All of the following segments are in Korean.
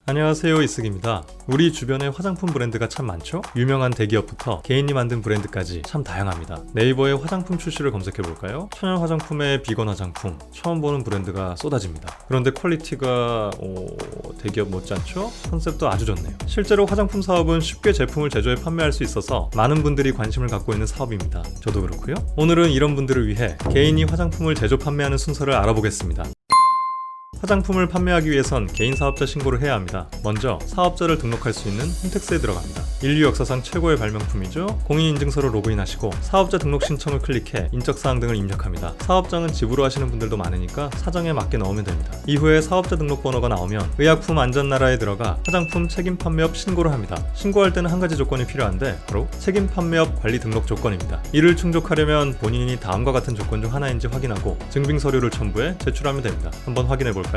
안녕하세요, 이승입니다. 우리 주변에 화장품 브랜드가 참 많죠? 유명한 대기업부터 개인이 만든 브랜드까지 참 다양합니다. 네이버에 화장품 출시를 검색해볼까요? 천연 화장품에 비건 화장품, 처음 보는 브랜드가 쏟아집니다. 그런데 퀄리티가 대기업 못지않죠? 컨셉도 아주 좋네요. 실제로 화장품 사업은 쉽게 제품을 제조해 판매할 수 있어서 많은 분들이 관심을 갖고 있는 사업입니다. 저도 그렇고요. 오늘은 이런 분들을 위해 개인이 화장품을 제조 판매하는 순서를 알아보겠습니다. 화장품을 판매하기 위해선 개인 사업자 신고를 해야 합니다. 먼저 사업자를 등록할 수 있는 홈택스에 들어갑니다. 인류 역사상 최고의 발명품이죠. 공인인증서로 로그인하시고 사업자 등록 신청을 클릭해 인적사항 등을 입력합니다. 사업장은 집으로 하시는 분들도 많으니까 사정에 맞게 넣으면 됩니다. 이후에 사업자 등록번호가 나오면 의약품 안전나라에 들어가 화장품 책임 판매업 신고를 합니다. 신고할 때는 한 가지 조건이 필요한데 바로 책임 판매업 관리 등록 조건입니다. 이를 충족하려면 본인이 다음과 같은 조건 중 하나인지 확인하고 증빙 서류를 첨부해 제출하면 됩니다. 한번 확인해 볼까요?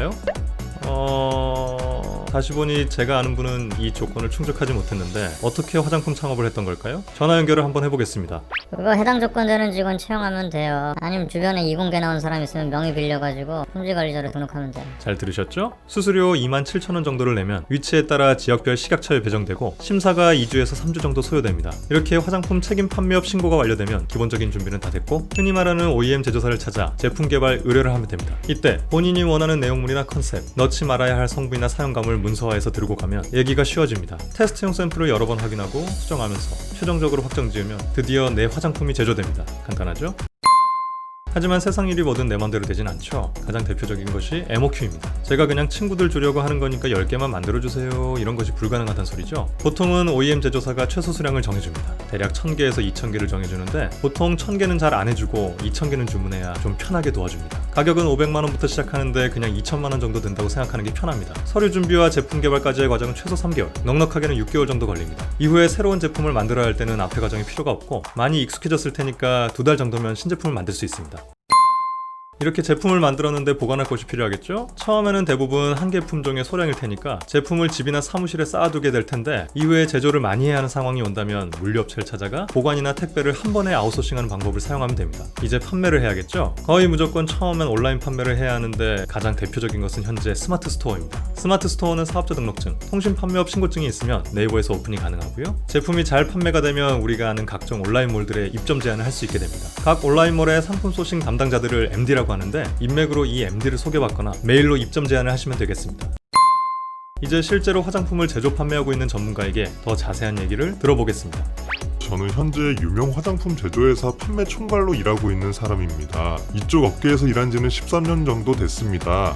다시 보니 제가 아는 분은 이 조건을 충족하지 못했는데 어떻게 화장품 창업을 했던 걸까요? 전화 연결을 한번 해보겠습니다. 그거 해당 조건 되는 직원 채용하면 돼요. 아니면 주변에 이공계 나온 사람 있으면 명의 빌려가지고 품질관리자로 등록하면 돼요. 잘 들으셨죠? 수수료 27,000원 정도를 내면 위치에 따라 지역별 식약처에 배정되고 심사가 2주에서 3주 정도 소요됩니다. 이렇게 화장품 책임 판매업 신고가 완료되면 기본적인 준비는 다 됐고 흔히 말하는 OEM 제조사를 찾아 제품 개발 의뢰를 하면 됩니다. 이때 본인이 원하는 내용물이나 컨셉, 넣지 말아야 할 성분이나 사용감을 문서화해서 들고 가면 얘기가 쉬워집니다. 테스트용 샘플을 여러 번 확인하고 수정하면서 최종적으로 확정 지으면 드디어 내 화장품이 제조됩니다. 간단하죠? 하지만 세상 일이 뭐든 내 맘대로 되진 않죠. 가장 대표적인 것이 MOQ입니다. 제가 그냥 친구들 주려고 하는 거니까 10개만 만들어주세요 이런 것이 불가능하단 소리죠. 보통은 OEM 제조사가 최소 수량을 정해줍니다. 대략 1000개에서 2000개를 정해주는데 보통 1000개는 잘 안 해주고 2000개는 주문해야 좀 편하게 도와줍니다. 가격은 500만원부터 시작하는데 그냥 2000만원 정도 든다고 생각하는 게 편합니다. 서류 준비와 제품 개발까지의 과정은 최소 3개월, 넉넉하게는 6개월 정도 걸립니다. 이후에 새로운 제품을 만들어야 할 때는 앞에 과정이 필요가 없고 많이 익숙해졌을 테니까 2달 정도면 신제품을 만들 수 있습니다. 이렇게 제품을 만들었는데 보관할 곳이 필요하겠죠? 처음에는 대부분 한 개 품종의 소량일 테니까 제품을 집이나 사무실에 쌓아두게 될 텐데 이후에 제조를 많이 해야 하는 상황이 온다면 물류업체를 찾아가 보관이나 택배를 한 번에 아웃소싱하는 방법을 사용하면 됩니다. 이제 판매를 해야겠죠? 거의 무조건 처음엔 온라인 판매를 해야 하는데 가장 대표적인 것은 현재 스마트 스토어입니다. 스마트 스토어는 사업자 등록증, 통신 판매업 신고증이 있으면 네이버에서 오픈이 가능하고요. 제품이 잘 판매가 되면 우리가 아는 각종 온라인몰들의 입점 제한을 할 수 있게 됩니다. 각 온라인몰의 상품 소싱 담당자들을 MD라고 하는데 인맥으로 이 MD를 소개받거나 메일로 입점 제안을 하시면 되겠습니다. 이제 실제로 화장품을 제조 판매하고 있는 전문가에게 더 자세한 얘기를 들어보겠습니다. 저는 현재 유명 화장품 제조회사 판매 총괄로 일하고 있는 사람입니다. 이쪽 업계에서 일한 지는 13년 정도 됐습니다.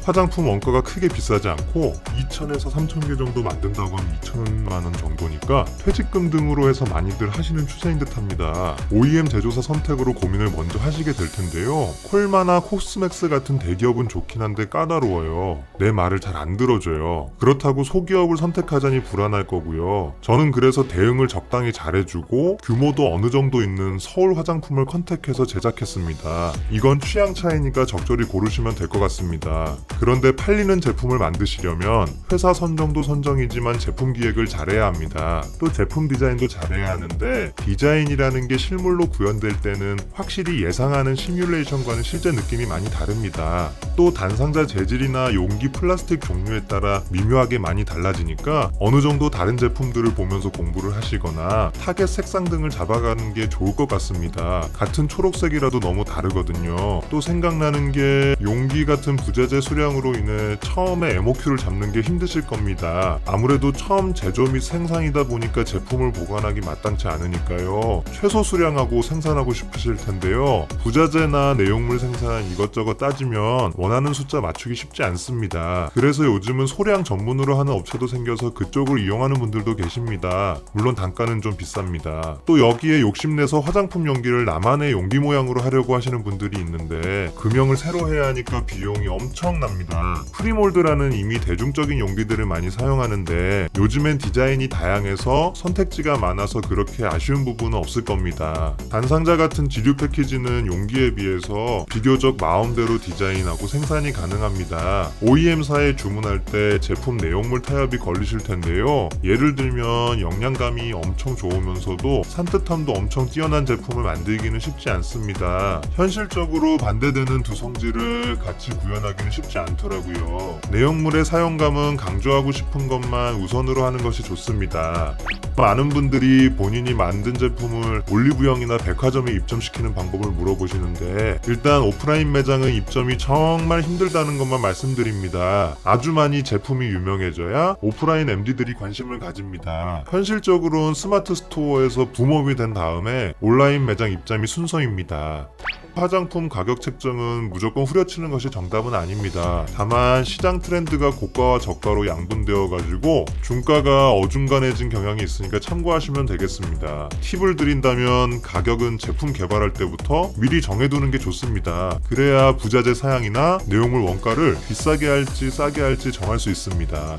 화장품 원가가 크게 비싸지 않고 2,000에서 3,000개 정도 만든다고 하면 2,000만원 정도니까 퇴직금 등으로 해서 많이들 하시는 추세인 듯 합니다. OEM 제조사 선택으로 고민을 먼저 하시게 될 텐데요. 콜마나 코스맥스 같은 대기업은 좋긴 한데 까다로워요. 내 말을 잘 안 들어줘요. 그렇다고 소기업을 선택하자니 불안할 거고요. 저는 그래서 대응을 적당히 잘해주고 규모도 어느 정도 있는 서울 화장품을 컨택해서 제작했습니다. 이건 취향 차이니까 적절히 고르시면 될 것 같습니다. 그런데 팔리는 제품을 만드시려면 회사 선정도 선정이지만 제품 기획을 잘해야 합니다. 또 제품 디자인도 잘해야 하는데 디자인이라는 게 실물로 구현될 때는 확실히 예상하는 시뮬레이션과는 실제 느낌이 많이 다릅니다. 또 단상자 재질이나 용기 플라스틱 종류에 따라 미묘하게 많이 달라지니까 어느 정도 다른 제품들을 보면서 공부를 하시거나 타겟 색상 등을 잡아가는 게 좋을 것 같습니다. 같은 초록색이라도 너무 다르거든요. 또 생각나는 게 용기 같은 부재재 수량으로 인해 처음에 MOQ를 잡는 게 힘드실 겁니다. 아무래도 처음 제조 및 생산이다 보니까 제품을 보관하기 마땅치 않으니까요. 최소 수량하고 생산하고 싶으실 텐데요. 부자재나 내용물 생산 이것저것 따지면 원하는 숫자 맞추기 쉽지 않습니다. 그래서 요즘은 소량 전문으로 하는 업체도 생겨서 그쪽을 이용하는 분들도 계십니다. 물론 단가는 좀 비쌉니다. 또 여기에 욕심내서 화장품 용기를 나만의 용기 모양으로 하려고 하시는 분들이 있는데 금형을 새로 해야 하니까 비용이 엄청납니다. 프리몰드라는 이미 대중적인 용기들을 많이 사용하는데 요즘엔 디자인이 다양해서 선택지가 많아서 그렇게 아쉬운 부분은 없을 겁니다. 단상자 같은 지류 패키지는 용기에 비해서 비교적 마음대로 디자인하고 생산이 가능합니다. OEM사에 주문할 때 제품 내용물 타협이 걸리실 텐데요. 예를 들면 영양감이 엄청 좋으면서도 산뜻함도 엄청 뛰어난 제품을 만들기는 쉽지 않습니다. 현실적으로 반대되는 두 성질을 같이 구현하기는 쉽지 있지 않더라고요. 내용물의 사용감은 강조하고 싶은 것만 우선으로 하는 것이 좋습니다. 많은 분들이 본인이 만든 제품을 올리브영이나 백화점에 입점시키는 방법을 물어보시는데, 일단 오프라인 매장의 입점이 정말 힘들다는 것만 말씀드립니다. 아주 많이 제품이 유명해져야 오프라인 MD들이 관심을 가집니다. 현실적으로는 스마트 스토어에서 붐업이 된 다음에 온라인 매장 입점이 순서입니다. 화장품 가격 책정은 무조건 후려치는 것이 정답은 아닙니다. 다만 시장 트렌드가 고가와 저가로 양분되어 가지고 중가가 어중간해진 경향이 있으니까 참고하시면 되겠습니다. 팁을 드린다면 가격은 제품 개발할 때부터 미리 정해두는 게 좋습니다. 그래야 부자재 사양이나 내용물 원가를 비싸게 할지 싸게 할지 정할 수 있습니다.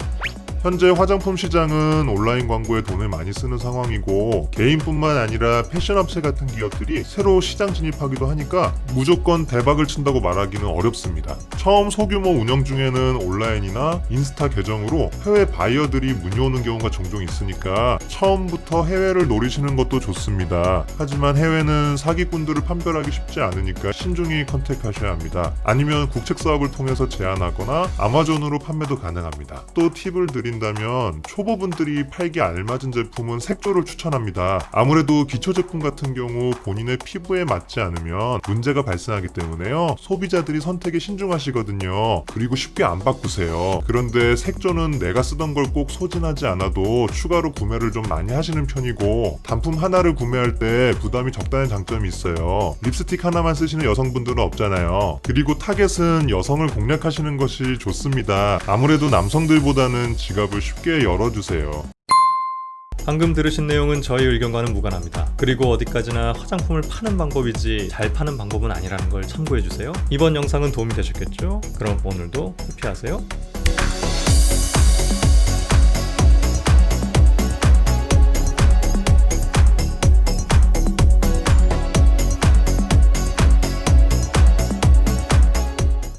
현재 화장품 시장은 온라인 광고에 돈을 많이 쓰는 상황이고, 개인뿐만 아니라 패션업체 같은 기업들이 새로 시장 진입하기도 하니까 무조건 대박을 친다고 말하기는 어렵습니다. 처음 소규모 운영 중에는 온라인이나 인스타 계정으로 해외 바이어들이 문의오는 경우가 종종 있으니까 처음부터 해외를 노리시는 것도 좋습니다. 하지만 해외는 사기꾼들을 판별하기 쉽지 않으니까 신중히 컨택하셔야 합니다. 아니면 국책 사업을 통해서 제안하거나 아마존으로 판매도 가능합니다. 또 팁을 드린다면 초보분들이 팔기 알맞은 제품은 색조를 추천합니다. 아무래도 기초 제품 같은 경우 본인의 피부에 맞지 않으면 문제가 발생하기 때문에요. 소비자들이 선택에 신중하시거든요. 그리고 쉽게 안 바꾸세요. 그런데 색조는 내가 쓰던 걸 꼭 소진하지 않아도 추가로 구매를 좀 많이 하시는 편이고, 단품 하나를 구매할 때 부담이 적다는 장점이 있어요. 립스틱 하나만 쓰시는 여성분들은 없잖아요. 그리고 타겟은 여성을 공략하시는 것이 좋습니다. 아무래도 남성들보다는 지갑을 쉽게 열어주세요. 방금 들으신 내용은 저희 의견과는 무관합니다. 그리고 어디까지나 화장품을 파는 방법이지 잘 파는 방법은 아니라는 걸 참고해주세요. 이번 영상은 도움이 되셨겠죠? 그럼 오늘도 해피하세요.